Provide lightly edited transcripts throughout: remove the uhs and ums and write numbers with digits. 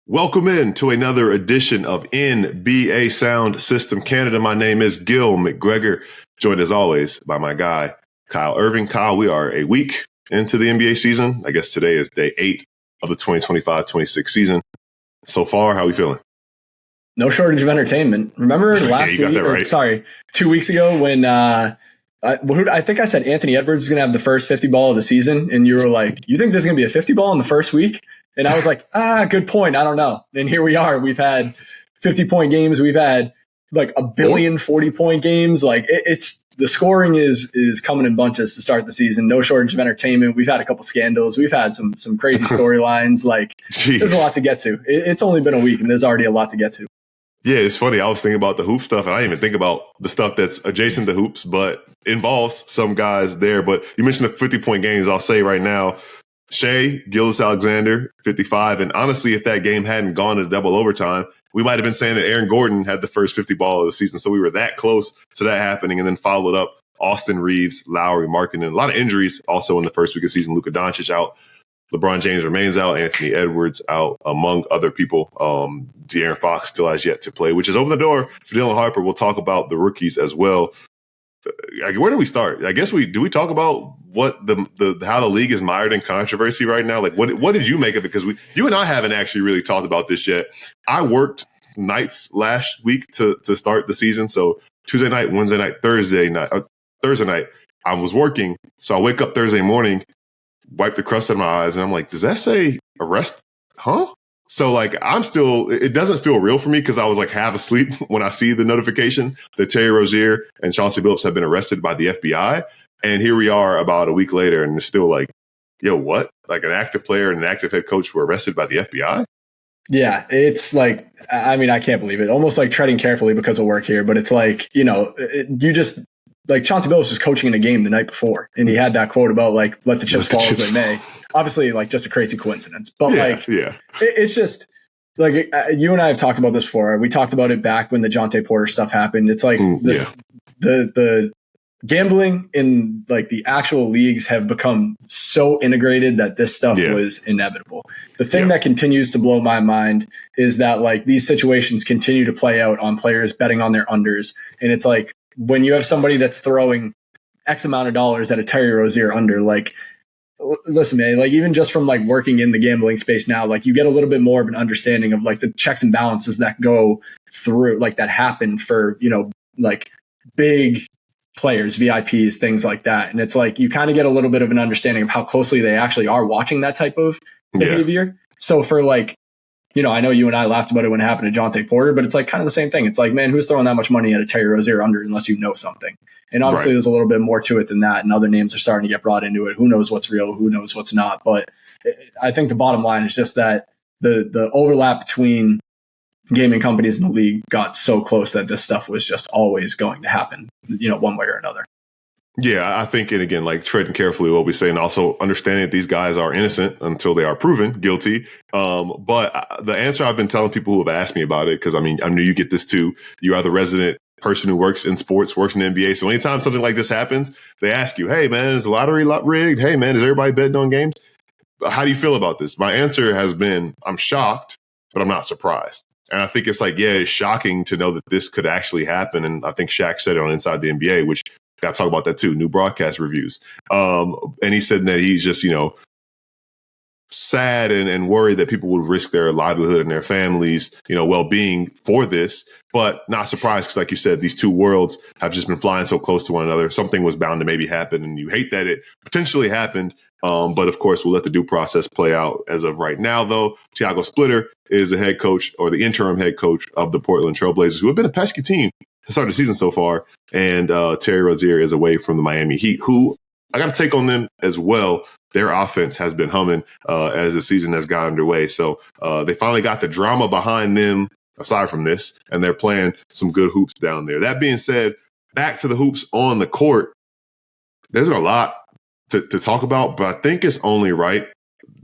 Welcome in to another edition of NBA Sound System Canada. My name is Gil McGregor, joined as always by my guy, Kyle Irving. Kyle, we are a week into the NBA season. I guess today is day 8 of the 2025-26 season. So far, how are we feeling? No shortage of entertainment. Remember last week, right. 2 weeks ago when I think I said Anthony Edwards is going to have the first 50 ball of the season. And you were like, you think there's going to be a 50 ball in the first week? And I was like, good point. I don't know. And here we are. We've had 50-point games. We've had like a billion 40-point games. Like it's the scoring is coming in bunches to start the season. No shortage of entertainment. We've had a couple scandals. We've had some crazy storylines. Like there's a lot to get to. It's only been a week and there's already a lot to get to. Yeah, it's funny. I was thinking about the hoop stuff, and I didn't even think about the stuff that's adjacent to hoops, but involves some guys there. But you mentioned the 50-point games. I'll say right now, Shai Gilgeous-Alexander, 55. And honestly, if that game hadn't gone to double overtime, we might have been saying that Aaron Gordon had the first 50 ball of the season. So we were that close to that happening, and then followed up Austin Reeves, Lowry, Markkanen. A lot of injuries also in the first week of the season. Luka Doncic out. LeBron James remains out. Anthony Edwards out, among other people. De'Aaron Fox still has yet to play, which is open the door for Dylan Harper. We'll talk about the rookies as well. Where do we start? I guess we talk about what how the league is mired in controversy right now. Like, what did you make of it? Because you and I haven't actually really talked about this yet. I worked nights last week to start the season, so Tuesday night, Wednesday night, Thursday night, I was working. So I wake up Thursday morning, wipe the crust out of my eyes, and I'm like, does that say arrest? Huh? So like, it doesn't feel real for me because I was like half asleep when I see the notification that Terry Rozier and Chauncey Billups have been arrested by the FBI. And here we are about a week later, and it's still like, yo, what? Like an active player and an active head coach were arrested by the FBI? Yeah, it's like, I mean, I can't believe it. Almost like treading carefully because of work here, but it's like, you just, like Chauncey Billups was coaching in a game the night before, and he had that quote about like, let the chips fall as they may. Obviously, like just a crazy coincidence, but it's just like you and I have talked about this before. We talked about it back when the Jonte Porter stuff happened. It's like the gambling in like the actual leagues have become so integrated that this stuff was inevitable. The thing that continues to blow my mind is that like these situations continue to play out on players betting on their unders, and it's like, when you have somebody that's throwing X amount of dollars at a Terry Rozier under, like, listen, man, like even just from like working in the gambling space now, like you get a little bit more of an understanding of like the checks and balances that go through, like that happen for, like big players, VIPs, things like that. And it's like, you kind of get a little bit of an understanding of how closely they actually are watching that type of behavior. So for like, I know you and I laughed about it when it happened to Jonte Porter, but it's like kind of the same thing. It's like, man, who's throwing that much money at a Terry Rozier under unless you know something? And obviously there's a little bit more to it than that. And other names are starting to get brought into it. Who knows what's real? Who knows what's not? But I think the bottom line is just that the overlap between gaming companies in the league got so close that this stuff was just always going to happen, one way or another. Yeah, I think, and again, like treading carefully what we say, and also understanding that these guys are innocent until they are proven guilty. But the answer I've been telling people who have asked me about it, because I mean, I know you get this too. You are the resident person who works in sports, works in the NBA. So anytime something like this happens, they ask you, hey, man, is the lottery rigged? Hey, man, is everybody betting on games? How do you feel about this? My answer has been, I'm shocked, but I'm not surprised. And I think it's like, it's shocking to know that this could actually happen. And I think Shaq said it on Inside the NBA, which got to talk about that too. New broadcast reviews. And he said that he's just, sad and worried that people would risk their livelihood and their families, well-being for this, but not surprised because, like you said, these two worlds have just been flying so close to one another. Something was bound to maybe happen, and you hate that it potentially happened. But of course, we'll let the due process play out. As of right now, though, Tiago Splitter is the head coach, or the interim head coach, of the Portland Trailblazers, who have been a pesky team to start the season so far. And Terry Rozier is away from the Miami Heat, who I got to take on them as well. Their offense has been humming as the season has got underway. So they finally got the drama behind them, aside from this, and they're playing some good hoops down there. That being said, back to the hoops on the court. There's a lot to talk about, but I think it's only right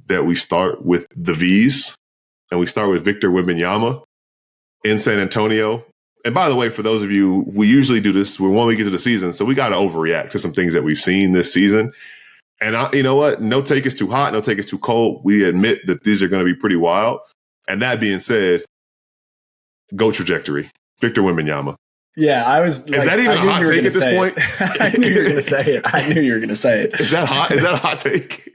that we start with the V's, and we start with Victor Wembanyama in San Antonio. And by the way, for those of you, we usually do this when we get to the season, so we got to overreact to some things that we've seen this season. And you know what? No take is too hot. No take is too cold. We admit that these are going to be pretty wild. And that being said, GOAT trajectory, Victor Wembanyama. Yeah, I was. Is that even a hot take at this point? I knew you were going to say it. I knew you were going to say it. Is that hot? Is that a hot take?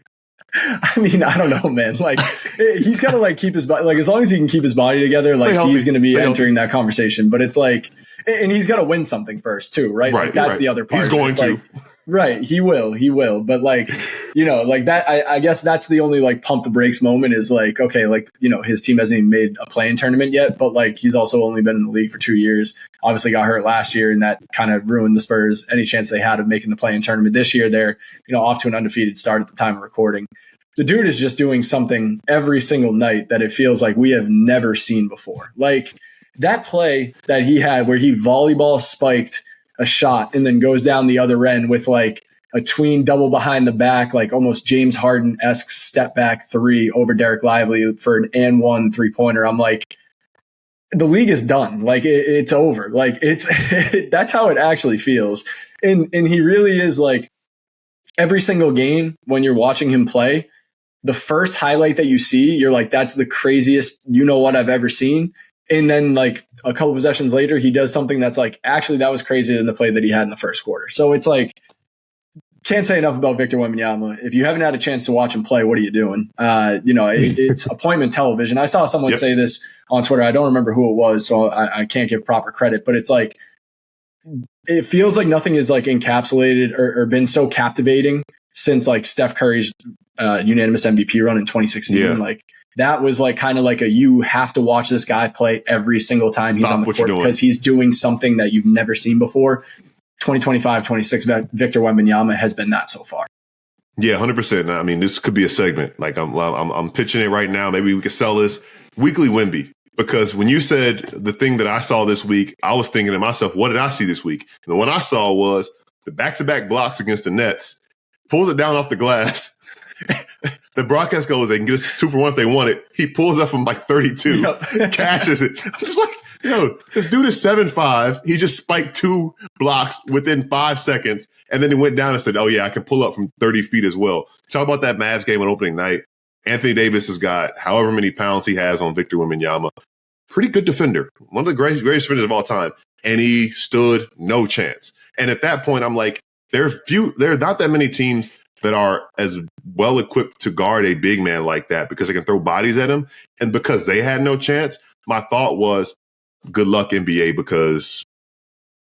I mean, I don't know, man. Like, he's got to like keep his body. Like, as long as he can keep his body together, like he's going to be entering that conversation. But it's like, and he's got to win something first, too, right? Right. Like, that's the other part. He's going to. Like, right. He will. But like, like that, I guess that's the only like pump the brakes moment is like, okay, like, his team hasn't even made a play-in tournament yet, but like he's also only been in the league for 2 years. Obviously got hurt last year, and that kind of ruined the Spurs any chance they had of making the play-in tournament. This year, they're, off to an undefeated start at the time of recording. The dude is just doing something every single night that it feels like we have never seen before. Like that play that he had where he volleyball spiked a shot and then goes down the other end with like a tween double behind the back, like almost James Harden-esque step back three over Derek Lively for an and one 3-pointer. I'm like, the league is done. Like it's over. Like it's, that's how it actually feels. And he really is like every single game when you're watching him play, the first highlight that you see, you're like, that's the craziest, what I've ever seen. And then like a couple possessions later, he does something that's like, actually, that was crazier than the play that he had in the first quarter. So it's like, can't say enough about Victor Wembanyama. If you haven't had a chance to watch him play, what are you doing? It's appointment television. I saw someone say this on Twitter. I don't remember who it was, so I can't give proper credit, but it's like, it feels like nothing is like encapsulated or been so captivating since like Steph Curry's unanimous MVP run in 2016. Yeah. Like that was like kind of like you have to watch this guy play every single time he's on the court because he's doing something that you've never seen before. 2025, 26 Victor Wembanyama has been that so far. Yeah, 100%. I mean, this could be a segment. Like I'm pitching it right now. Maybe we could sell this weekly Wemby. Because when you said the thing that I saw this week, I was thinking to myself, what did I see this week? And what I saw was the back-to-back blocks against the Nets, pulls it down off the glass. The broadcast goes, they can get us 2 for 1 if they want it. He pulls up from like 32, cashes it. I'm just like, this dude is 7'5". He just spiked 2 blocks within 5 seconds. And then he went down and said, oh, yeah, I can pull up from 30 feet as well. Talk about that Mavs game on opening night. Anthony Davis has got however many pounds he has on Victor Wembanyama. Pretty good defender. One of the greatest defenders of all time. And he stood no chance. And at that point, I'm like, there are not that many teams that are as well equipped to guard a big man like that because they can throw bodies at him. And because they had no chance, my thought was, good luck, NBA, because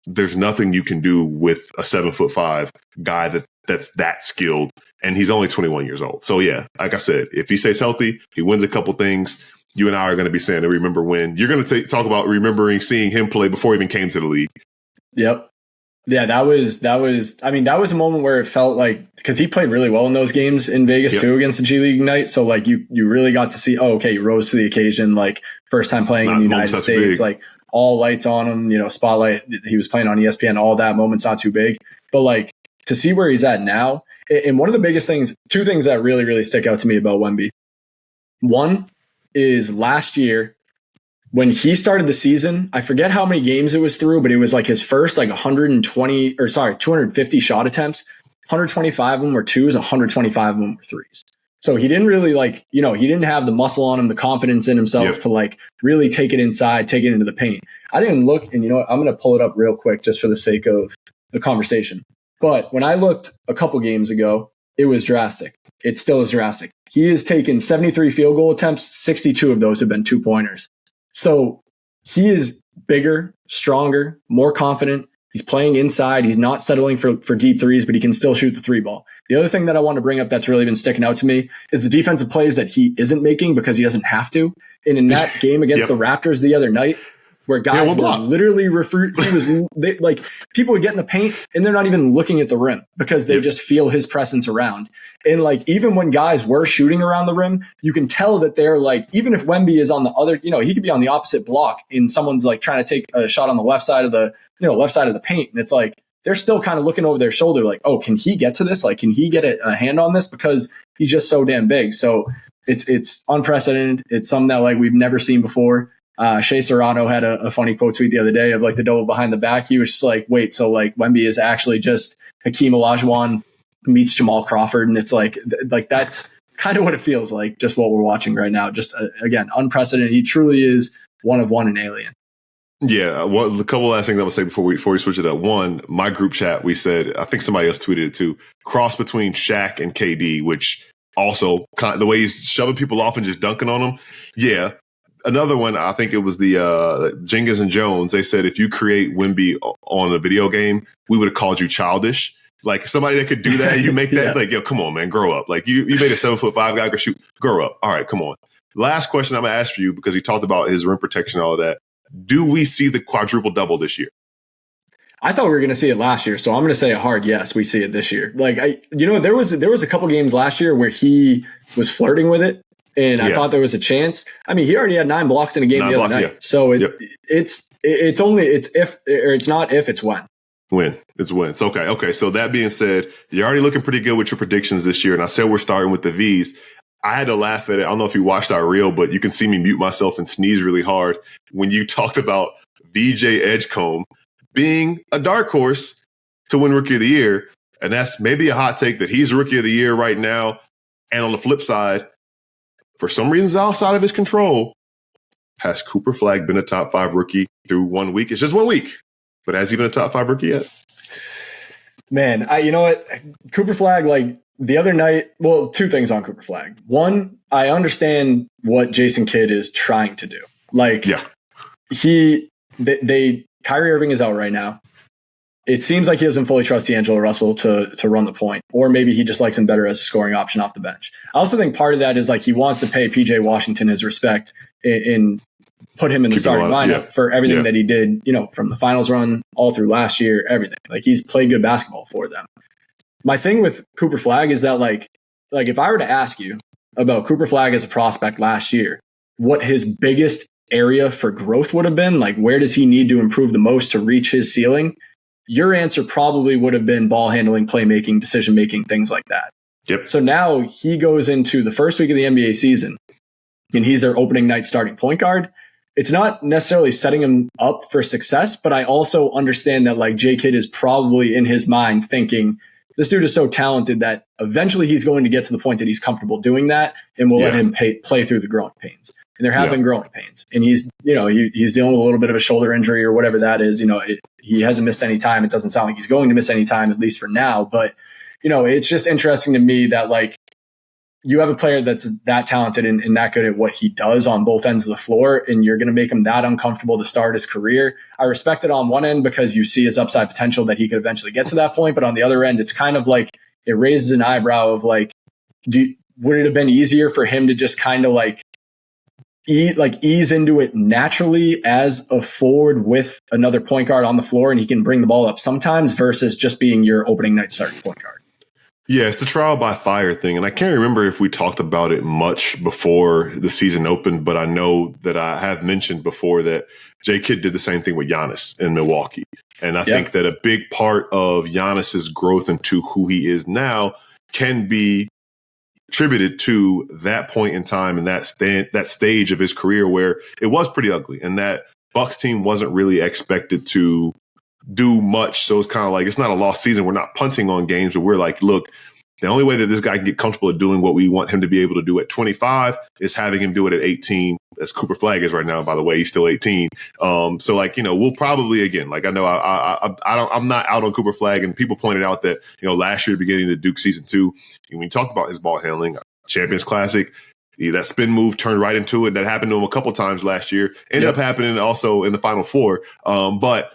there's nothing you can do with a 7'5" guy that's that skilled. And he's only 21 years old. So, yeah, like I said, if he stays healthy, he wins a couple things. You and I are going to be saying to remember when. You're going to talk about remembering seeing him play before he even came to the league. Yep. Yeah, that was a moment where it felt like, because he played really well in those games in Vegas too against the G League Ignite. So like you really got to see, he rose to the occasion, like first time playing in the United States, big. Like all lights on him, spotlight. He was playing on ESPN, all that moment's not too big. But like to see where he's at now, and one of the biggest things, 2 things that really, really stick out to me about Wemby. One is last year, when he started the season, I forget how many games it was through, but it was like his first like 250 shot attempts. 125 of them were 2s, 125 of them were 3s. So he didn't really he didn't have the muscle on him, the confidence in himself to like really take it inside, take it into the paint. I didn't look, and I'm going to pull it up real quick just for the sake of the conversation. But when I looked a couple games ago, it was drastic. It still is drastic. He has taken 73 field goal attempts. 62 of those have been 2-pointers. So he is bigger, stronger, more confident. He's playing inside. He's not settling for deep threes, but he can still shoot the 3 ball. The other thing that I want to bring up that's really been sticking out to me is the defensive plays that he isn't making because he doesn't have to. And in that game against the Raptors the other night, where guys were literally people would get in the paint and they're not even looking at the rim because they just feel his presence around. And like, even when guys were shooting around the rim, you can tell that they're like, even if Wemby is on the other, he could be on the opposite block and someone's like trying to take a shot on the left side of the paint. And it's like, they're still kind of looking over their shoulder like, oh, can he get to this? Like, can he get a hand on this? Because he's just so damn big. So it's unprecedented. It's something that like we've never seen before. Shea Serrano had a funny quote tweet the other day of like the double behind the back. He was just like, wait, so like Wemby is actually just Hakeem Olajuwon meets Jamal Crawford. And it's like that's kind of what it feels like, just what we're watching right now. Just, again, unprecedented. He truly is one of one, an alien. Yeah, a couple last things I'm gonna say before we switch it up. One, my group chat, we said, I think somebody else tweeted it too, cross between Shaq and KD, which also the way he's shoving people off and just dunking on them. Yeah. Another one, I think it was the Jengas and Jones. They said if you create Wemby on a video game, we would have called you childish. Like somebody that could do that, you make that Yeah. like, yo, come on, man, grow up. Like you made a 7'5" guy go shoot, grow up. All right, come on. Last question I'm gonna ask for you because he talked about his rim protection and all of that. Do we see the quadruple double this year? I thought we were going to see it last year, so I'm going to say a hard yes. We see it this year. Like there was a couple games last year where he was flirting with it, and I thought there was a chance. I mean, he already had 9 blocks in a game the other night, so it's not if, it's when. When. It's when. It's okay. Okay. So that being said, you're already looking pretty good with your predictions this year, and I said we're starting with the V's. I had to laugh at it. I don't know if you watched our reel, but you can see me mute myself and sneeze really hard when you talked about VJ Edgecombe being a dark horse to win Rookie of the Year. And that's maybe a hot take that he's Rookie of the Year right now. And on the flip side, for some reasons outside of his control, has Cooper Flagg been a top 5 rookie through 1 week? It's just 1 week, but has he been a top 5 rookie yet? Man, you know what? Cooper Flagg, like, the other night, well, 2 things on Cooper Flagg. One, I understand what Jason Kidd is trying to do. Like, Kyrie Irving is out right now. It seems like he doesn't fully trust D'Angelo Russell to run the point, or maybe he just likes him better as a scoring option off the bench. I also think part of that is like he wants to pay PJ Washington his respect and put him in the starting lineup for everything that he did, from the finals run all through last year, everything. Like he's played good basketball for them. My thing with Cooper Flagg is that like if I were to ask you about Cooper Flagg as a prospect last year, what his biggest area for growth would have been, like where does he need to improve the most to reach his ceiling? Your answer probably would have been ball handling, playmaking, decision-making, things like that. Yep. So now he goes into the first week of the NBA season and he's their opening night starting point guard. It's not necessarily setting him up for success, but I also understand that like J Kidd is probably in his mind thinking, this dude is so talented that eventually he's going to get to the point that he's comfortable doing that, and we'll let him play through the growing pains. And there have been growing pains, and he's dealing with a little bit of a shoulder injury or whatever that is. He hasn't missed any time. It doesn't sound like he's going to miss any time, at least for now. But it's just interesting to me that like you have a player that's that talented and that good at what he does on both ends of the floor, and you're going to make him that uncomfortable to start his career. I respect it on one end because you see his upside potential that he could eventually get to that point. But on the other end, it's kind of like it raises an eyebrow of like, would it have been easier for him to just kind of like ease into it naturally as a forward with another point guard on the floor and he can bring the ball up sometimes versus just being your opening night starting point guard? Yeah, it's the trial by fire thing. And I can't remember if we talked about it much before the season opened, but I know that I have mentioned before that J Kidd did the same thing with Giannis in Milwaukee. And I think that a big part of Giannis's growth into who he is now can be attributed to that point in time and that stage of his career where it was pretty ugly and that Bucks team wasn't really expected to do much. So it's kind of like, it's not a lost season. We're not punting on games, but we're like, look, the only way that this guy can get comfortable at doing what we want him to be able to do at 25 is having him do it at 18, as Cooper Flagg is right now, by the way. He's still 18. So like, we'll probably, again, like I know I'm not out on Cooper Flagg, and people pointed out that, last year, beginning of the Duke season 2, when you talk about his ball handling, Champions Classic, that spin move turned right into it. That happened to him a couple times last year. Ended up happening also in the Final Four. But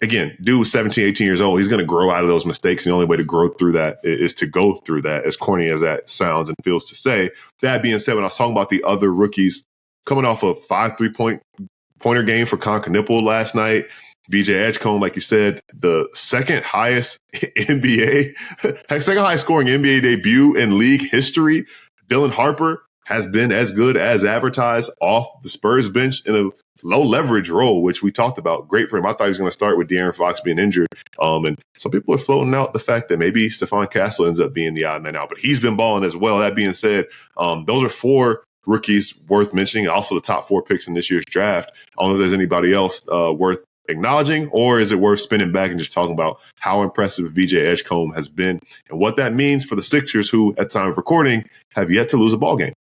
again, dude was 17, 18 years old. He's going to grow out of those mistakes. The only way to grow through that is to go through that, as corny as that sounds and feels to say. That being said, when I was talking about the other rookies coming off a 5 3-pointer game for Con Knipple last night, VJ Edgecombe, like you said, the second highest scoring NBA debut in league history. Dylan Harper has been as good as advertised off the Spurs bench in a low leverage role, which we talked about. Great for him. I thought he was going to start with De'Aaron Fox being injured. And some people are floating out the fact that maybe Stephon Castle ends up being the odd man out, but he's been balling as well. That being said, those are 4 rookies worth mentioning. Also the top 4 picks in this year's draft. I don't know if there's anybody else worth acknowledging, or is it worth spinning back and just talking about how impressive VJ Edgecombe has been and what that means for the Sixers, who at the time of recording have yet to lose a ball game?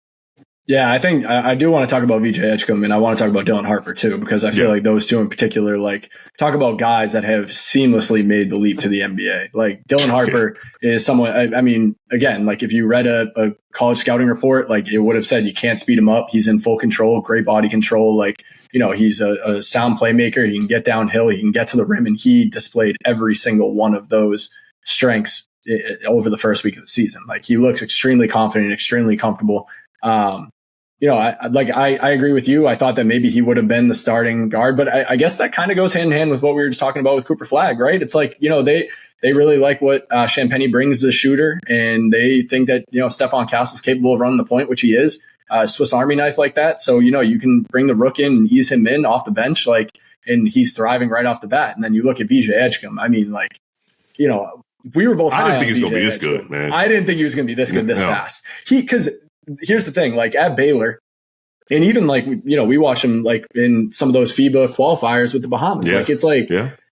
Yeah, I think I do want to talk about VJ Edgecombe, and I want to talk about Dylan Harper too, because I feel like those two in particular, like, talk about guys that have seamlessly made the leap to the NBA. Like, Dylan Harper is someone, I mean, again, like, if you read a college scouting report, like, it would have said you can't speed him up. He's in full control, great body control. Like, you know, he's a sound playmaker. He can get downhill. He can get to the rim, and he displayed every single one of those strengths over the first week of the season. Like, he looks extremely confident, extremely comfortable. You know, I agree with you. I thought that maybe he would have been the starting guard, but I guess that kind of goes hand in hand with what we were just talking about with Cooper Flagg, right? It's like, you know, they really like what Champagnie brings as a shooter, and they think that, you know, Stephon Castle is capable of running the point, which he is, Swiss Army knife like that. So, you know, you can bring the rook in and ease him in off the bench, like, and he's thriving right off the bat. And then you look at VJ Edgecombe. I mean, like, you know, we were both. I didn't think he was going to be this good, man. I didn't think he was going to be this good this fast. Because here's the thing, like, at Baylor, and even, like, you know, we watch him, like, in some of those FIBA qualifiers with the Bahamas. Like, it's like,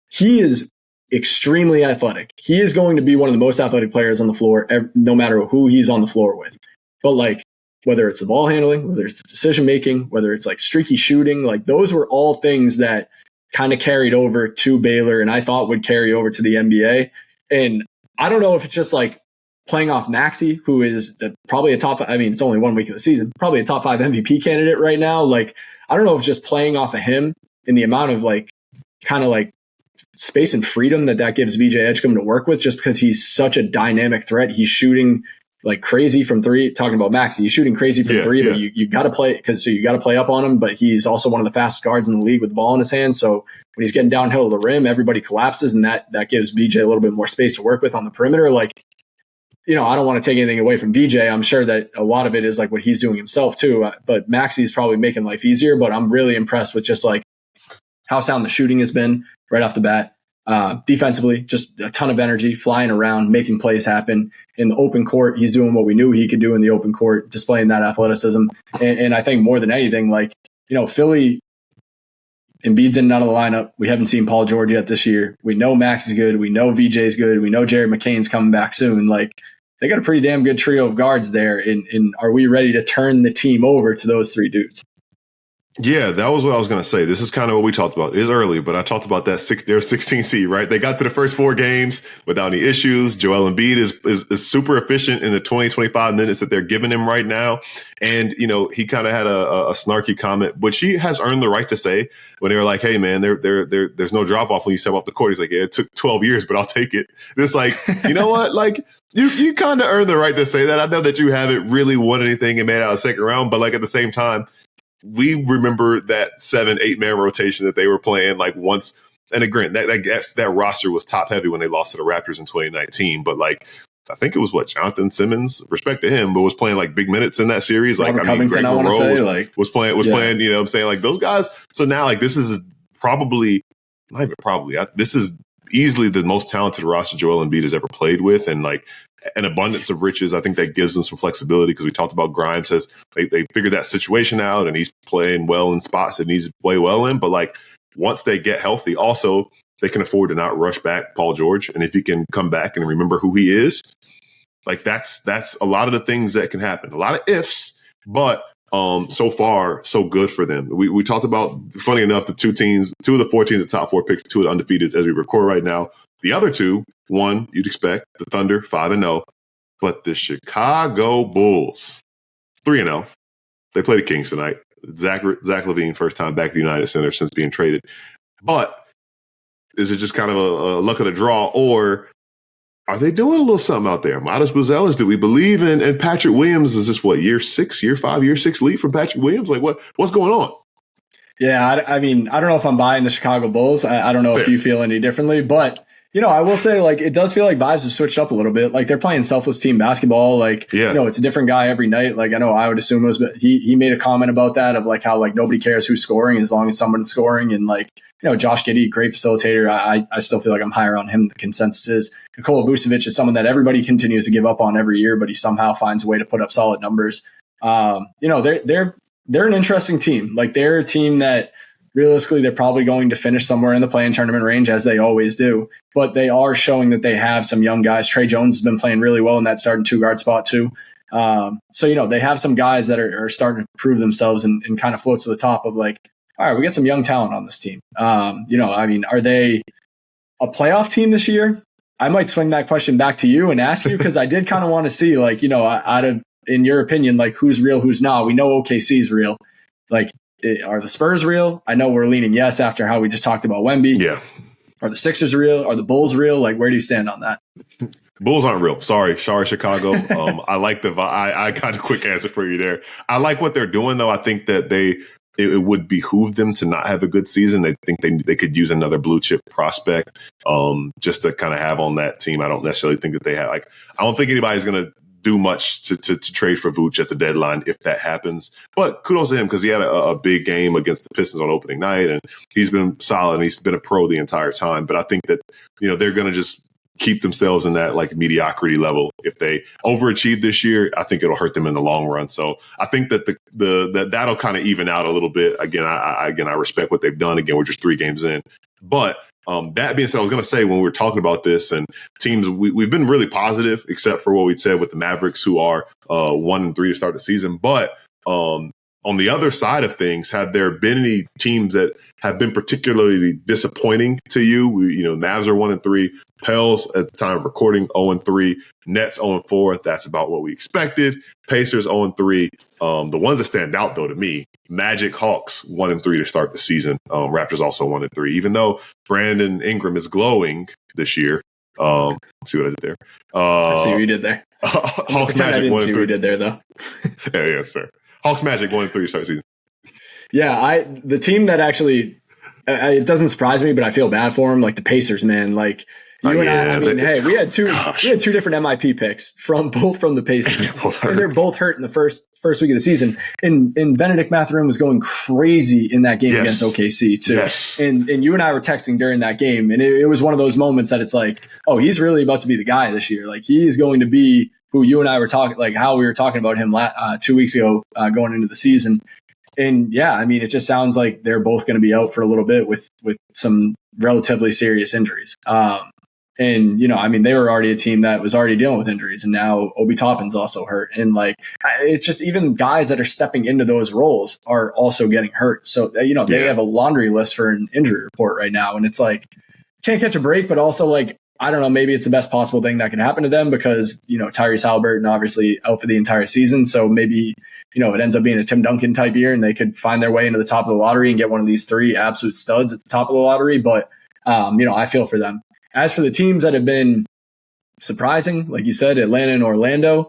he is extremely athletic. He is going to be one of the most athletic players on the floor, no matter who he's on the floor with. But, like, whether it's the ball handling, whether it's decision making, whether it's, like, streaky shooting, like, those were all things that kind of carried over to Baylor, and I thought would carry over to the NBA. And I don't know if it's just, like, playing off Maxey, who is probably a top, I mean, it's only 1 week of the season, probably a top 5 MVP candidate right now. Like, I don't know if it's just playing off of him and the amount of, like, kind of, like, space and freedom that gives VJ Edgecombe to work with, just because he's such a dynamic threat. He's shooting like crazy from three. Talking about Maxey, he's shooting crazy from three, but you got to play, because you got to play up on him. But he's also one of the fastest guards in the league with the ball in his hand. So when he's getting downhill to the rim, everybody collapses, and that gives VJ a little bit more space to work with on the perimeter. Like, you know, I don't want to take anything away from VJ. I'm sure that a lot of it is, like, what he's doing himself too. But Maxey is probably making life easier. But I'm really impressed with just, like, how sound the shooting has been right off the bat. Defensively, just a ton of energy, flying around, making plays happen. In the open court, he's doing what we knew he could do in the open court, displaying that athleticism. And I think more than anything, like, you know, Philly, Embiid's in and out of the lineup. We haven't seen Paul George yet this year. We know Max is good. We know VJ's good. We know Jared McCain's coming back soon. Like, they got a pretty damn good trio of guards there. And are we ready to turn the team over to those three dudes? Yeah, that was what I was going to say. This is kind of what we talked about. It is early, but I talked about that their 16 seed, right? They got to the first 4 games without any issues. Joel Embiid is super efficient in the 20, 25 minutes that they're giving him right now. And, you know, he kind of had a snarky comment, which he has earned the right to say, when they were like, hey, man, there's no drop off when you step off the court. He's like, yeah, it took 12 years, but I'll take it. And it's like, you know what? Like, you kind of earned the right to say that. I know that you haven't really won anything and made out a second round, but, like, at the same time, we remember that 7-8 man rotation that they were playing, like, once. And again, that roster was top heavy when they lost to the Raptors in 2019. But, like, I think it was Jonathan Simmons, respect to him, but was playing, like, big minutes in that series. Like, Robert Covington, Greg Monroe was playing, playing, you know what I'm saying? Like, those guys. So now, like, this is probably, not even probably, this is easily the most talented roster Joel Embiid has ever played with. And, like, an abundance of riches. I think that gives them some flexibility, because we talked about Grimes says they figured that situation out, and he's playing well in spots that he needs to play well in. But, like, once they get healthy, also they can afford to not rush back Paul George. And if he can come back and remember who he is, like, that's a lot of the things that can happen. A lot of ifs, but so far so good for them. We talked about, funny enough, the 2 of the 4 teams, the top 4 picks, 2 of the undefeated as we record right now. The other 2, one you'd expect, the Thunder 5-0, but the Chicago Bulls 3-0. They play the Kings tonight. Zach LaVine, first time back at the United Center since being traded. But is it just kind of a luck of the draw, or are they doing a little something out there? Modest Buzelis, do we believe in Patrick Williams? Is this year 5, year 6 lead from Patrick Williams? Like, what's going on? Yeah, I mean, I don't know if I'm buying the Chicago Bulls. I don't know if you feel any differently, but, you know, I will say, like, it does feel like vibes have switched up a little bit. Like, they're playing selfless team basketball. Like, you know, it's a different guy every night. Like, I know I would assume it was, but he made a comment about that, of, like, how, like, nobody cares who's scoring as long as someone's scoring. And, like, you know, Josh Giddey, great facilitator. I still feel like I'm higher on him than the consensus is. Nikola Vucevic is someone that everybody continues to give up on every year, but he somehow finds a way to put up solid numbers. You know, they're an interesting team. Like, they're a team that, realistically, they're probably going to finish somewhere in the play-in tournament range, as they always do. But they are showing that they have some young guys. Trey Jones has been playing really well in that starting 2-guard spot too. So, they have some guys that are starting to prove themselves and kind of float to the top of like, all right, we got some young talent on this team. Are they a playoff team this year? I might swing that question back to you and ask you, because I did kind of want to see, like, out of, in your opinion, like, who's real, who's not. We know OKC's real. Like, are the Spurs real? I know we're leaning yes after how we just talked about Wemby. Yeah. Are the Sixers real? Are the Bulls real? Like, where do you stand on that? Bulls aren't real. Sorry, Chicago. I like the I got a quick answer for you there. I like what they're doing, though. I think that it would behoove them to not have a good season. They think they could use another blue chip prospect just to kind of have on that team. I don't necessarily think that they have, like, I don't think anybody's going to do much to trade for Vooch at the deadline if that happens. But kudos to him, because he had a big game against the Pistons on opening night, and he's been solid, and he's been a pro the entire time. But I think that, they're going to just keep themselves in that like mediocrity level. If they overachieve this year, I think it'll hurt them in the long run. So I think that that'll kind of even out a little bit. Again, I respect what they've done. Again, we're just 3 games in. But that being said, I was going to say, when we were talking about this and teams, we've been really positive, except for what we said with the Mavericks, who are 1-3 to start the season. But on the other side of things, have there been any teams that have been particularly disappointing to you? Mavs are 1-3, Pels at the time of recording 0-3, Nets 0-4. That's about what we expected. Pacers 0-3. The ones that stand out, though, to me, Magic, Hawks 1-3 to start the season. Raptors also 1-3. Even though Brandon Ingram is glowing this year. See what I did there? I see what you did there. Hawks Magic 1-3. I didn't see what you did there, though. Yeah, that's fair. Hawks Magic 1-3 to start the season. Yeah, the team that actually, it doesn't surprise me, but I feel bad for them. Like the Pacers, man. Like you and I mean, hey, we had two different MIP picks from the Pacers, and they're both hurt in the first week of the season. And Benedict Mathurin was going crazy in that game against OKC too. Yes. And you and I were texting during that game, and it was one of those moments that it's like, oh, he's really about to be the guy this year. Like he is going to be who you and I were talking, like how we were talking about him 2 weeks ago going into the season. And yeah, I mean, it just sounds like they're both going to be out for a little bit with some relatively serious injuries. And, they were already a team that was already dealing with injuries, and now Obi Toppin's also hurt. And like, it's just even guys that are stepping into those roles are also getting hurt. So, they have a laundry list for an injury report right now. And it's like, can't catch a break, but also like, I don't know, maybe it's the best possible thing that can happen to them because, Tyrese Halliburton obviously out for the entire season. So maybe, it ends up being a Tim Duncan type year and they could find their way into the top of the lottery and get one of these 3 absolute studs at the top of the lottery. But, I feel for them. As for the teams that have been surprising, like you said, Atlanta and Orlando,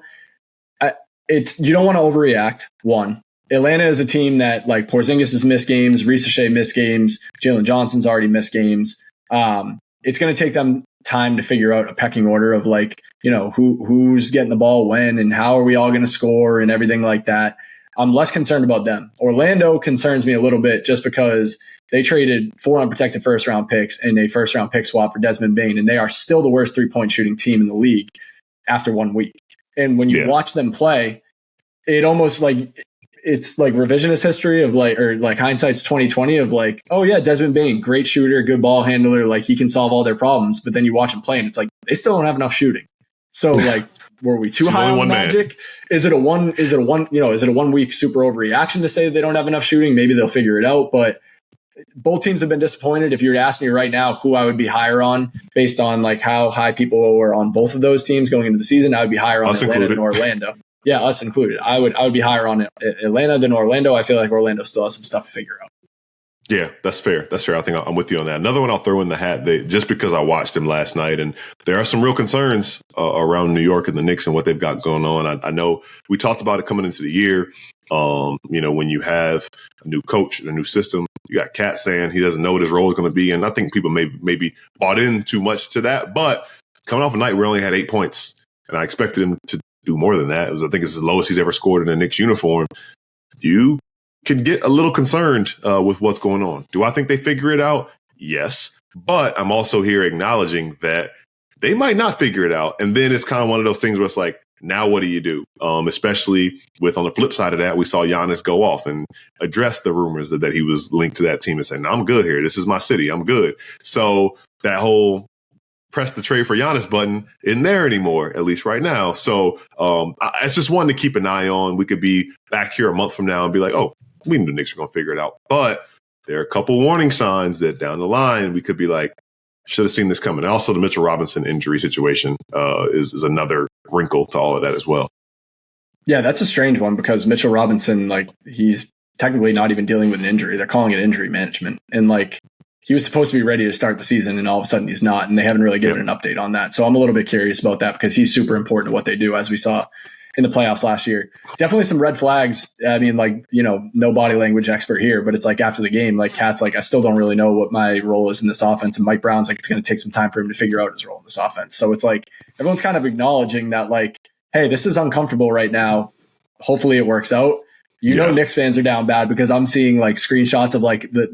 you don't want to overreact. One, Atlanta is a team that like Porzingis has missed games, Shea missed games, Jalen Johnson's already missed games. It's going to take them time to figure out a pecking order of like, who's getting the ball when and how are we all going to score and everything like that. I'm less concerned about them. Orlando concerns me a little bit just because they traded 4 unprotected first-round picks and a first-round pick swap for Desmond Bane, and they are still the worst three-point shooting team in the league after 1 week. And when you watch them play, it almost like it's like revisionist history of like, or like hindsight's 2020 of like, oh yeah, Desmond Bane, great shooter, good ball handler, like he can solve all their problems. But then you watch him play, and it's like they still don't have enough shooting. So like, were we too high on Magic? Is it a 1 week super overreaction to say that they don't have enough shooting? Maybe they'll figure it out, but both teams have been disappointed. If you were to ask me right now who I would be higher on based on like how high people were on both of those teams going into the season, I would be higher on Atlanta than Orlando. Yeah, us included. I would be higher on Atlanta than Orlando. I feel like Orlando still has some stuff to figure out. Yeah, that's fair. That's fair. I think I'm with you on that. Another one I'll throw in the hat, just because I watched them last night, and there are some real concerns around New York and the Knicks and what they've got going on. I know we talked about it coming into the year. When you have a new coach and a new system, you got Cat saying he doesn't know what his role is going to be. And I think people maybe bought in too much to that. But coming off a night where he only had 8 points, and I expected him to do more than that. I think it's the lowest he's ever scored in a Knicks uniform. You can get a little concerned with what's going on. Do I think they figure it out? Yes. But I'm also here acknowledging that they might not figure it out. And then it's kind of one of those things where it's like, Now what do you do? Especially with, on the flip side of that, we saw Giannis go off and address the rumors that he was linked to that team and say, no, I'm good here. This is my city. I'm good. So that whole press the trade for Giannis button isn't there anymore, at least right now. So it's just one to keep an eye on. We could be back here a month from now and be like, oh, we know the Knicks are going to figure it out. But there are a couple warning signs that down the line we could be like, should have seen this coming. And also the Mitchell Robinson injury situation is another wrinkle to all of that as well. Yeah, that's a strange one because Mitchell Robinson, like, he's technically not even dealing with an injury. They're calling it injury management. And like, he was supposed to be ready to start the season and all of a sudden he's not. And they haven't really given an update on that. So I'm a little bit curious about that because he's super important to what they do, as we saw in the playoffs last year. Definitely some red flags. I mean, like, you know, no body language expert here, but it's like after the game, like Cat's like, I still don't really know what my role is in this offense. And Mike Brown's like, it's going to take some time for him to figure out his role in this offense. So it's like, everyone's kind of acknowledging that, like, hey, this is uncomfortable right now. Hopefully it works out. You know, Knicks fans are down bad because I'm seeing like screenshots of like the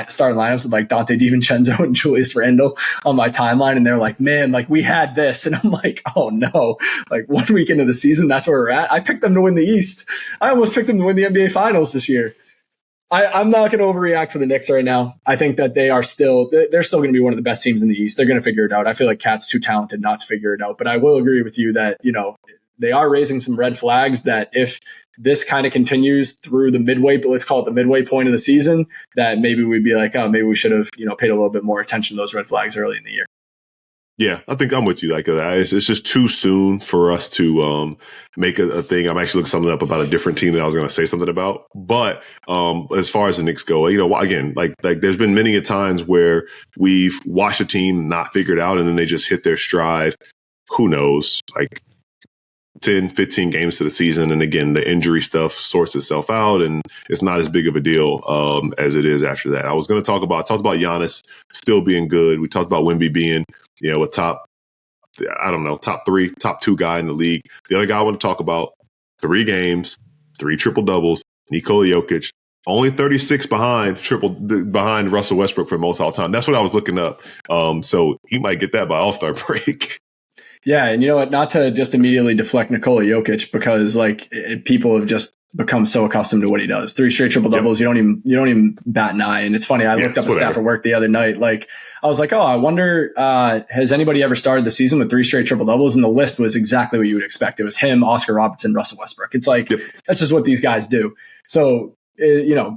starting lineups of like Dante DiVincenzo and Julius Randle on my timeline. And they're like, man, like we had this. And I'm like, oh no, like 1 week into the season, that's where we're at. I picked them to win the East. I almost picked them to win the NBA Finals this year. I'm not going to overreact to the Knicks right now. I think that they're still going to be one of the best teams in the East. They're going to figure it out. I feel like Cat's too talented not to figure it out. But I will agree with you that, you know, they are raising some red flags that if this kind of continues through the midway, but let's call it the midway point of the season, that maybe we'd be like, oh, maybe we should have, you know, paid a little bit more attention to those red flags early in the year. Yeah, I think I'm with you. Like it's just too soon for us to make a thing. I'm actually looking something up about a different team that I was going to say something about. But as far as the Knicks go, you know, again, like there's been many a times where we've watched a team not figured out and then they just hit their stride. Who knows? Like 10, 15 games to the season. And again, the injury stuff sorts itself out and it's not as big of a deal as it is after that. I was going to talk about Giannis still being good. We talked about Wemby being, you know, a top 3, top 2 guy in the league. The other guy I want to talk about, 3 games, 3 triple doubles, Nikola Jokic, only 36 behind Russell Westbrook for most all time. That's what I was looking up. So he might get that by All-Star break. Yeah, and you know what? Not to just immediately deflect Nikola Jokic because like people have just become so accustomed to what he does. 3 straight triple doubles. Yep. You don't even bat an eye. And it's funny. I looked up a stat for work the other night. Like I was like, oh, I wonder has anybody ever started the season with 3 straight triple doubles? And the list was exactly what you would expect. It was him, Oscar Robertson, Russell Westbrook. It's like that's just what these guys do. So you know,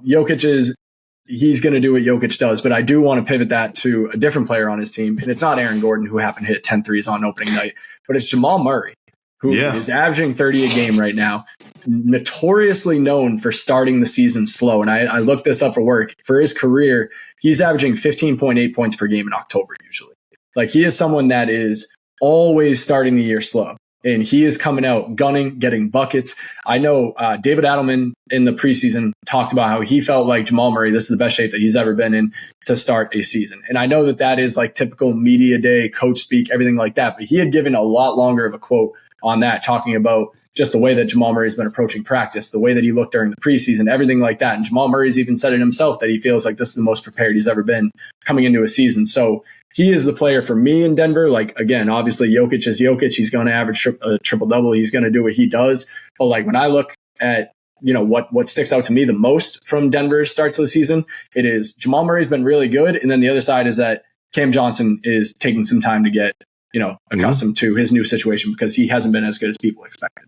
he's going to do what Jokic does, but I do want to pivot that to a different player on his team. And it's not Aaron Gordon, who happened to hit 10 threes on opening night, but it's Jamal Murray, who is averaging 30 a game right now, notoriously known for starting the season slow. And I looked this up for work. For his career, he's averaging 15.8 points per game in October usually. Like he is someone that is always starting the year slow. And he is coming out gunning, getting buckets. I know David Adelman in the preseason talked about how he felt like Jamal Murray, this is the best shape that he's ever been in to start a season. And I know that is like typical media day, coach speak, everything like that. But he had given a lot longer of a quote on that, talking about just the way that Jamal Murray's been approaching practice, the way that he looked during the preseason, everything like that. And Jamal Murray's even said it himself that he feels like this is the most prepared he's ever been coming into a season. So he is the player for me in Denver. Like, again, obviously Jokic is Jokic. He's going to average a triple-double. He's going to do what he does. But like when I look at, you know, what sticks out to me the most from Denver's starts of the season, it is Jamal Murray's been really good. And then the other side is that Cam Johnson is taking some time to get, you know, accustomed to his new situation because he hasn't been as good as people expected.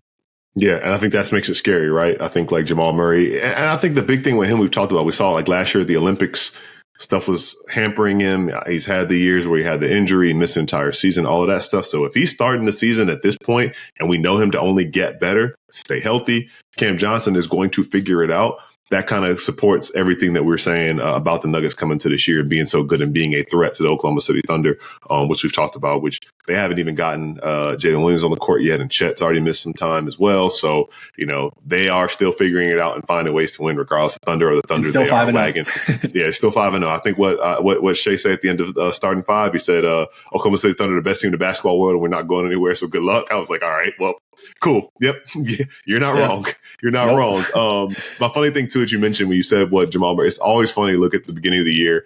Yeah, and I think that makes it scary, right? I think like Jamal Murray, and I think the big thing with him we've talked about, we saw like last year at the Olympics, stuff was hampering him. He's had the years where he had the injury, missed the entire season, all of that stuff. So if he's starting the season at this point and we know him to only get better, stay healthy, Cam Johnson is going to figure it out. That kind of supports everything that we're saying about the Nuggets coming to this year and being so good and being a threat to the Oklahoma City Thunder, which we've talked about, which they haven't even gotten Jalen Williams on the court yet, and Chet's already missed some time as well. So, you know, they are still figuring it out and finding ways to win regardless of Thunder or the Thunder. Still they 5-0. are wagging. Yeah, still 5-0. I think what Shea said at the end of starting 5, he said, Oklahoma City Thunder, the best team in the basketball world, and we're not going anywhere, so good luck. I was like, all right, well, cool. Yep. You're not wrong. You're not wrong. My funny thing, too, that you mentioned when you said what Jamal Murray, it's always funny to look at the beginning of the year,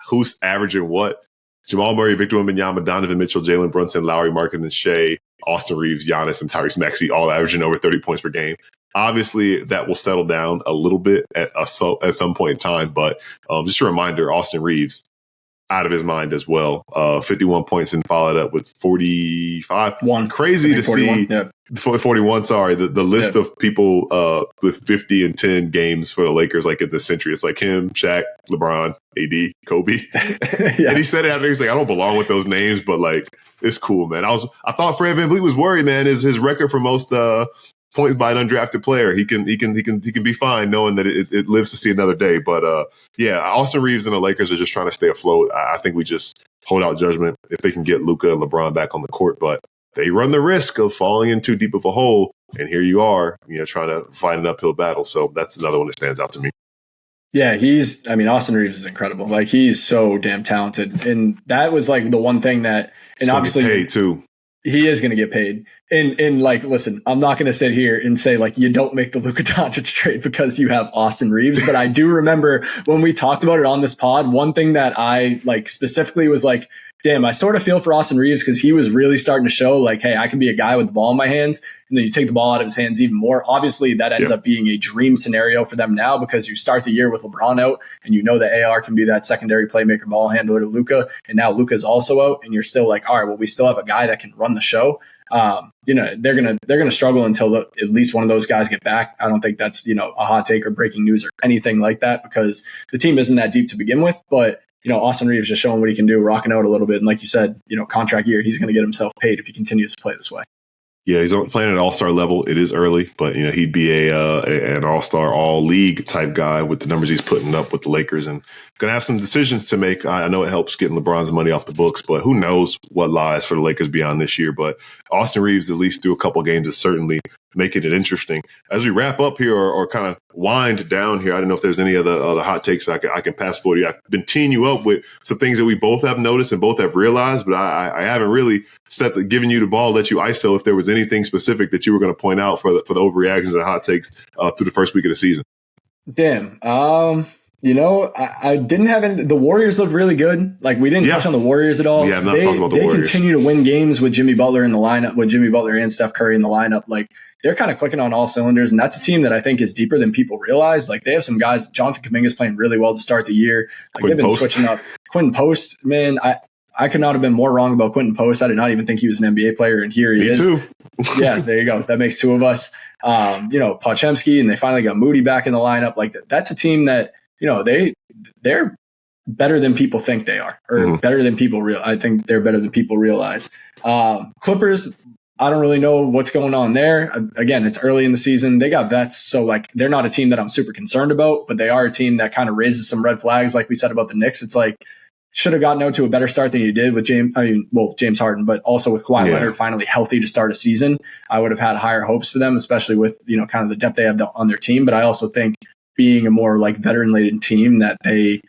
who's averaging what. Jamal Murray, Victor Wembanyama, Donovan Mitchell, Jalen Brunson, Lowry Markkanen, and Shea Austin Reeves, Giannis, and Tyrese Maxey all averaging over 30 points per game. Obviously, that will settle down a little bit at some point in time. But just a reminder, Austin Reeves, out of his mind as well. 51 points and followed up with 45. Crazy to 41, see. Yeah. 41, sorry. The list of people with 50 and 10 games for the Lakers, like in this century. It's like him, Shaq, LeBron, AD, Kobe. Yeah. And he said it after, he's like, I don't belong with those names, but like, it's cool, man. I thought Fred VanVleet was worried, man. His record for most points by an undrafted player. He can be fine knowing that it lives to see another day. But yeah, Austin Reeves and the Lakers are just trying to stay afloat. I think we just hold out judgment if they can get Luka and LeBron back on the court, but they run the risk of falling in too deep of a hole. And here you are, trying to fight an uphill battle. So that's another one that stands out to me. Yeah, Austin Reeves is incredible. Like, he's so damn talented. And that was like the one thing that, and obviously paid too. He is going to get paid. And like, listen, I'm not going to sit here and say like, you don't make the Luka Doncic trade because you have Austin Reeves. But I do remember when we talked about it on this pod, one thing that I like specifically was like, damn, I sort of feel for Austin Reeves because he was really starting to show like, hey, I can be a guy with the ball in my hands. And then you take the ball out of his hands even more. Obviously, that ends up being a dream scenario for them now because you start the year with LeBron out and you know that AR can be that secondary playmaker ball handler to Luka. And now Luka's also out and you're still like, all right, well, we still have a guy that can run the show. They're gonna struggle until at least one of those guys get back. I don't think that's a hot take or breaking news or anything like that because the team isn't that deep to begin with. But Austin Reeves just showing what he can do, rocking out a little bit, and like you said, contract year, he's going to get himself paid if he continues to play this way. Yeah, he's playing at all-star level. It is early, but he'd be an all-star, all-league type guy with the numbers he's putting up with the Lakers, and going to have some decisions to make. I know it helps getting LeBron's money off the books, but who knows what lies for the Lakers beyond this year. But Austin Reeves, at least through a couple games, is certainly making it interesting. As we wrap up here or kind of wind down here, I don't know if there's any other hot takes I can pass for you. I've been teeing you up with some things that we both have noticed and both have realized, but I haven't really given you the ball, let you ISO if there was anything specific that you were going to point out for the overreactions and hot takes through the first week of the season. Damn. I didn't have any. The Warriors looked really good. Like, we didn't touch on the Warriors at all. Yeah, I'm not talking about the Warriors. They continue to win games with Jimmy Butler in the lineup, with Jimmy Butler and Steph Curry in the lineup. Like, they're kind of clicking on all cylinders, and that's a team that I think is deeper than people realize. Like, they have some guys. Jonathan Kuminga's playing really well to start the year. Like, they've been switching up. Quentin Post, man, I could not have been more wrong about Quentin Post. I did not even think he was an NBA player, and here he is. Me too. Yeah, there you go. That makes two of us. Podziemski, and they finally got Moody back in the lineup. Like, that's a team that, they're better than people think they are, or better than people realize. I think they're better than people realize. Clippers, I don't really know what's going on there. Again, it's early in the season. They got vets, so like, they're not a team that I'm super concerned about, but they are a team that kind of raises some red flags, like we said about the Knicks. It's like, should have gotten out to a better start than you did with James Harden, but also with Kawhi Leonard finally healthy to start a season. I would have had higher hopes for them, especially with, kind of the depth they have on their team. But I also think being a more like veteran-laden team that they're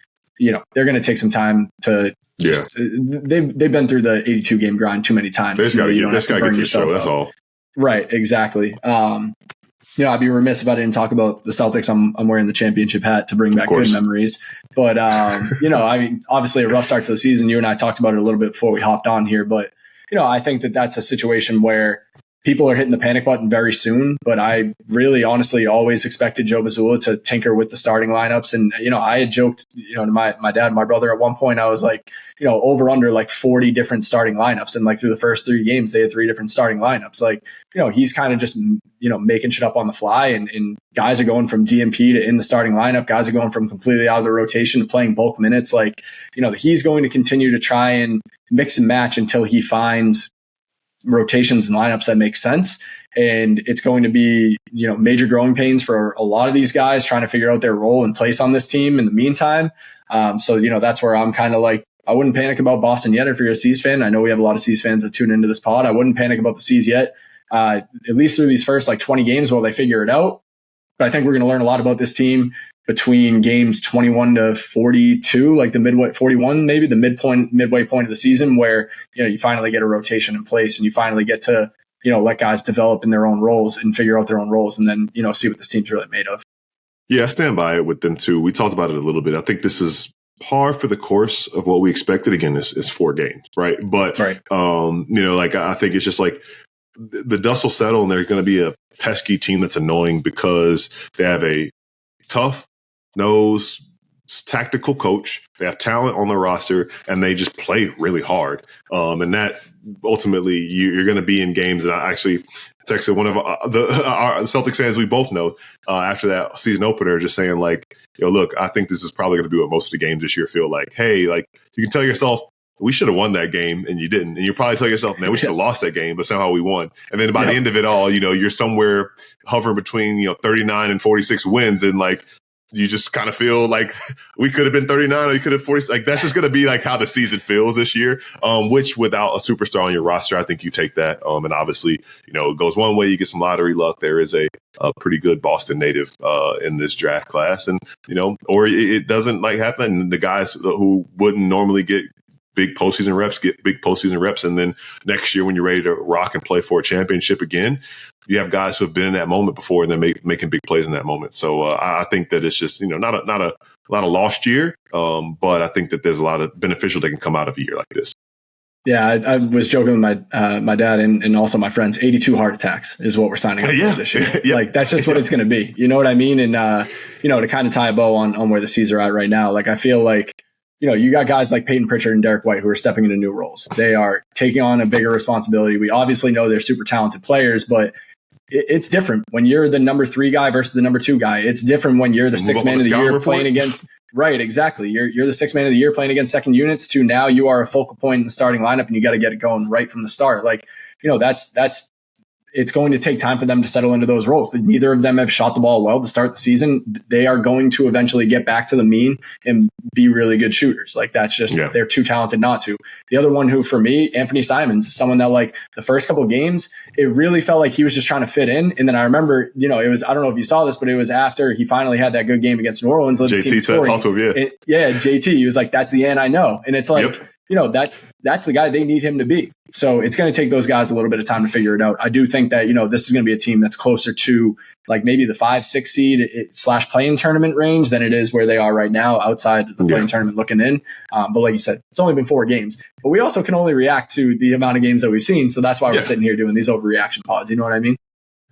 going to take some time to. Yeah, they've been through the 82 game grind too many times. You don't have to burn yourself out. That's all. Right, exactly. I'd be remiss if I didn't talk about the Celtics. I'm wearing the championship hat to bring back good memories. But obviously a rough start to the season. You and I talked about it a little bit before we hopped on here. But I think that that's a situation where people are hitting the panic button very soon, but I really honestly always expected Joe Mazzulla to tinker with the starting lineups. And, I had joked, to my dad and my brother at one point, I was like, over under like 40 different starting lineups. And like through the first 3 games, they had 3 different starting lineups. Like, he's kind of just, making shit up on the fly, and guys are going from DMP to in the starting lineup. Guys are going from completely out of the rotation to playing bulk minutes. Like, he's going to continue to try and mix and match until he finds rotations and lineups that make sense. And it's going to be, major growing pains for a lot of these guys trying to figure out their role and place on this team in the meantime. So that's where I'm kind of like, I wouldn't panic about Boston yet if you're a C's fan. I know we have a lot of C's fans that tune into this pod. I wouldn't panic about the C's yet, at least through these first like 20 games while they figure it out. But I think we're going to learn a lot about this team between games 21 to 42, like the midway 41, maybe the midway point of the season, where you finally get a rotation in place and you finally get to let guys develop in their own roles and figure out their own roles, and then see what this team's really made of. Yeah, I stand by it with them too. We talked about it a little bit. I think this is par for the course of what we expected. Again, is 4 games, right? But I think it's just like the dust will settle and they're going to be a pesky team that's annoying because they have a tough-nosed, tactical coach. They have talent on the roster, and they just play really hard. And that ultimately you're going to be in games. And I actually texted one of our Celtics fans we both know after that season opener, just saying like, look, I think this is probably going to be what most of the games this year feel like. Hey, like you can tell yourself, we should have won that game and you didn't. And you probably tell yourself, man, we should have lost that game, but somehow we won. And then by the end of it all, you're somewhere hovering between, 39 and 46 wins. And like, you just kind of feel like we could have been 39 or we could have 40. Like that's just going to be like how the season feels this year, which without a superstar on your roster, I think you take that. And obviously, it goes one way, you get some lottery luck. There is a pretty good Boston native in this draft class. And, or it doesn't like happen. The guys who wouldn't normally get big postseason reps, get big postseason reps. And then next year when you're ready to rock and play for a championship again, you have guys who have been in that moment before and they're making big plays in that moment. So I think that it's just, not a lost year, but I think that there's a lot of beneficial that can come out of a year like this. Yeah, I was joking with my dad and also my friends. 82 heart attacks is what we're signing up for this year. Like that's just what it's going to be. You know what I mean? And to kind of tie a bow on where the C's are at right now. Like I feel like you got guys like Peyton Pritchard and Derek White who are stepping into new roles. They are taking on a bigger responsibility. We obviously know they're super talented players, but it's different when you're the number 3 guy versus the number 2 guy. It's different when you're the 6th man of the year playing against. Right, exactly. You're the 6th man of the year playing against second units to now you are a focal point in the starting lineup and you got to get it going right from the start. Like, that's it's going to take time for them to settle into those roles. Neither of them have shot the ball well to start the season. They are going to eventually get back to the mean and be really good shooters. Like that's just, they're too talented not to. The other one who, for me, Anthony Simons, someone that like the first couple of games, it really felt like he was just trying to fit in. And then I remember, it was, I don't know if you saw this, but it was after he finally had that good game against New Orleans. JT said also, JT, he was like, that's the end I know. And it's like, that's the guy they need him to be. So it's going to take those guys a little bit of time to figure it out. I do think that, this is going to be a team that's closer to like maybe the 5-6 seed / play-in tournament range than it is where they are right now outside the play-in tournament looking in. But like you said, it's only been 4 games, but we also can only react to the amount of games that we've seen. So that's why we're sitting here doing these overreaction pods. You know what I mean?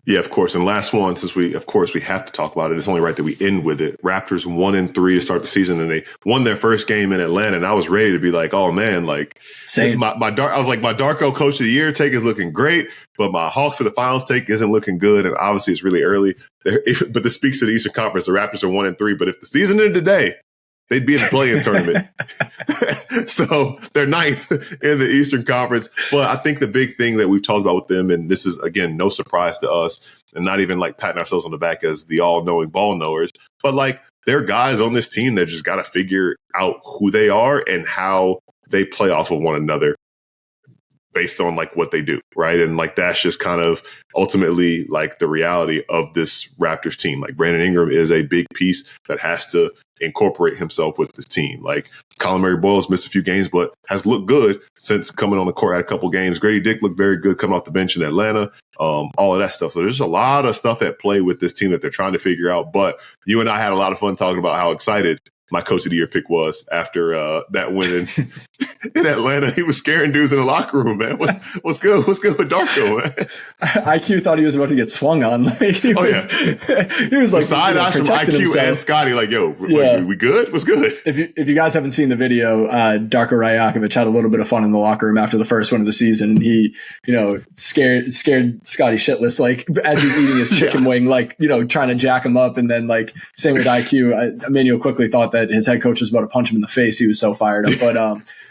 Yeah, of course. And last one, since we have to talk about it. It's only right that we end with it. Raptors 1-3 to start the season, and they won their first game in Atlanta. And I was ready to be like, oh man, like same. I was like, my Darko Coach of the Year take is looking great, but my Hawks to the Finals take isn't looking good. And obviously, it's really early. But this speaks to the Eastern Conference. The Raptors are 1-3. But if the season ended today, they'd be in the play-in tournament. So they're 9th in the Eastern Conference. But I think the big thing that we've talked about with them, and this is, again, no surprise to us, and not even like patting ourselves on the back as the all-knowing ball knowers, but like there are guys on this team that just got to figure out who they are and how they play off of one another based on like what they do, right? And like that's just kind of ultimately like the reality of this Raptors team. Like Brandon Ingram is a big piece that has to incorporate himself with this team. Like Colin Murray-Boyles missed a few games, but has looked good since coming on the court. Had a couple games. Grady Dick looked very good coming off the bench in Atlanta. All of that stuff. So there's a lot of stuff at play with this team that they're trying to figure out. But you and I had a lot of fun talking about how excited my Coach of the Year pick was after that win in Atlanta. He was scaring dudes in the locker room, man. What's good? What's good with Darko, man? IQ thought he was about to get swung on. He was like side eye from IQ himself. And Scotty, like, yo, we good? What's good? If you guys haven't seen the video, Darko Rajakovic had a little bit of fun in the locker room after the first one of the season. And he, scared Scotty shitless, like as he's eating his chicken wing, like, trying to jack him up. And then like same with IQ. Emmanuel quickly thought that his head coach was about to punch him in the face. He was so fired up.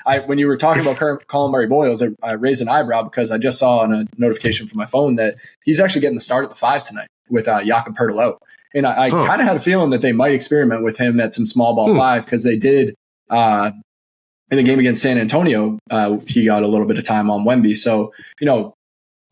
But when you were talking about Colin Murray-Boyles, I raised an eyebrow because I just saw on a notification from my phone that he's actually getting the start at the 5 tonight with Jakob Poeltl out. And I kind of had a feeling that they might experiment with him at some small ball 5 because they did in the game against San Antonio. He got a little bit of time on Wemby. So,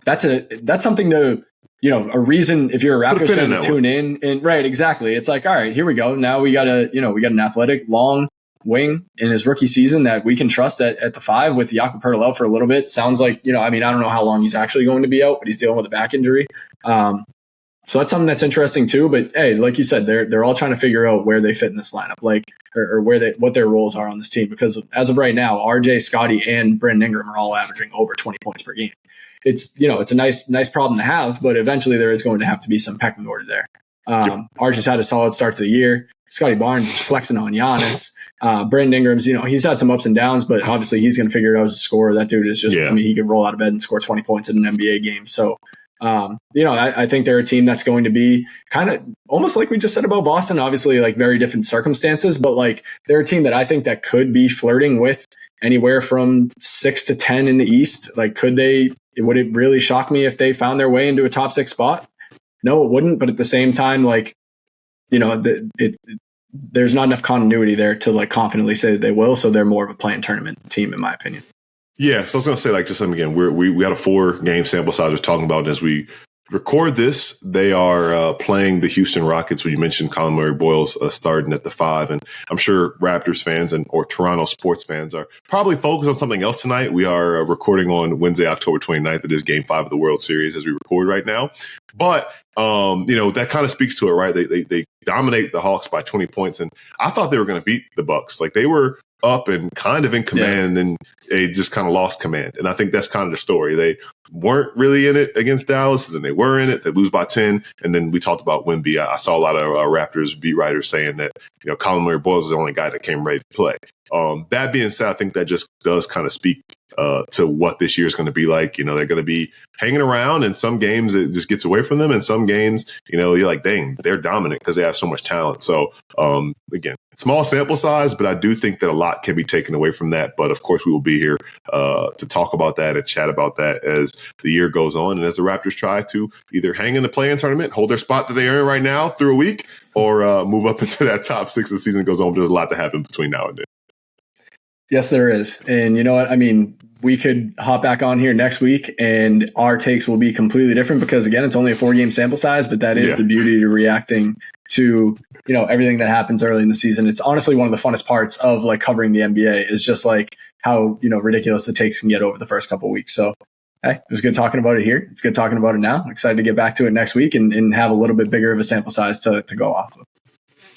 that's something to, a reason if you're a Raptors fan to tune in. And right, exactly. It's like, all right, here we go. Now we got an athletic, long wing in his rookie season that we can trust at the 5 with Jakob Poeltl out for a little bit. Sounds like, I don't know how long he's actually going to be out, but he's dealing with a back injury. So that's something that's interesting too. But hey, like you said, they're all trying to figure out where they fit in this lineup, like or what their roles are on this team. Because as of right now, RJ, Scotty, and Brandon Ingram are all averaging over 20 points per game. It's it's a nice problem to have, but eventually there is going to have to be some pecking order there. RJ's had a solid start to the year. Scotty Barnes is flexing on Giannis. Brandon Ingram's, he's had some ups and downs, but obviously he's going to figure it out as a scorer. That dude is just, he could roll out of bed and score 20 points in an NBA game. So, I think they're a team that's going to be kind of almost like we just said about Boston, obviously like very different circumstances, but like they're a team that I think that could be flirting with anywhere from 6 to 10 in the East. Like, would it really shock me if they found their way into a top 6 spot? No, it wouldn't. But at the same time, like, there's not enough continuity there to like confidently say that they will. So they're more of a play-in tournament team, in my opinion. Yeah, so I was going to say, like, just again, we got a 4-game sample size we're talking about. And as we record this, they are playing the Houston Rockets, who you mentioned Colin Murray-Boyle's starting at the 5. And I'm sure Raptors fans or Toronto sports fans are probably focused on something else tonight. We are recording on Wednesday, October 29th. It is Game 5 of the World Series as we record right now. But, that kind of speaks to it, right? They dominate the Hawks by 20 points. And I thought they were going to beat the Bucks. Like, they were up and kind of in command, and they just kind of lost command. And I think that's kind of the story. They weren't really in it against Dallas, and then they were in it. They lose by 10. And then we talked about Wemby. I saw a lot of Raptors beat writers saying that, Colin Murray-Boyle is the only guy that came ready to play. That being said, I think that just does kind of speak to what this year is going to be like. They're going to be hanging around, and some games it just gets away from them, and some games, you're like, dang, they're dominant because they have so much talent. So, again, small sample size, but I do think that a lot can be taken away from that. But of course, we will be here to talk about that and chat about that as the year goes on, and as the Raptors try to either hang in the play-in tournament, hold their spot that they are in right now through a week, or move up into that top 6 as the season goes on. There's a lot to happen between now and then. Yes, there is. And you know what? I mean, we could hop back on here next week and our takes will be completely different because, again, it's only a 4-game sample size, but that is the beauty of reacting to, everything that happens early in the season. It's honestly one of the funnest parts of like covering the NBA is just like how, ridiculous the takes can get over the first couple of weeks. So, hey, it was good talking about it here. It's good talking about it now. I'm excited to get back to it next week and have a little bit bigger of a sample size to go off of.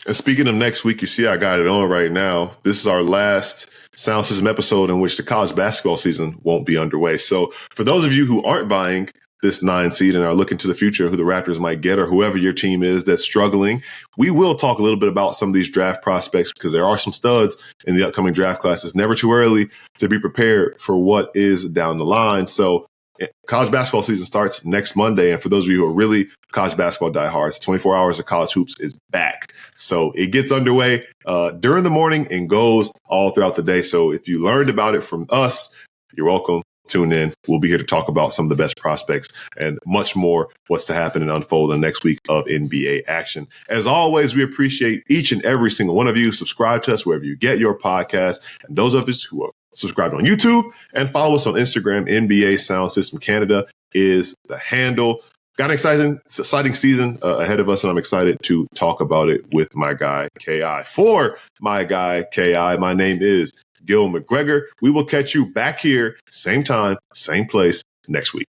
And speaking of next week, you see I got it on right now. This is our last Soundsystem episode in which the college basketball season won't be underway. So for those of you who aren't buying this 9 seed and are looking to the future, who the Raptors might get or whoever your team is that's struggling, we will talk a little bit about some of these draft prospects because there are some studs in the upcoming draft class. It's never too early to be prepared for what is down the line. So college basketball season starts next Monday. And for those of you who are really college basketball diehards, 24 Hours of College Hoops is back. So it gets underway during the morning and goes all throughout the day. So if you learned about it from us, you're welcome. Tune in. We'll be here to talk about some of the best prospects and much more what's to happen and unfold in the next week of NBA action. As always, we appreciate each and every single one of you. Subscribe to us wherever you get your podcast. And those of us who are subscribed on YouTube and follow us on Instagram. NBA Soundsystem Canada is the handle. Got an exciting season ahead of us, and I'm excited to talk about it with my guy, KI. For my guy, KI, my name is Gil McGregor. We will catch you back here, same time, same place next week.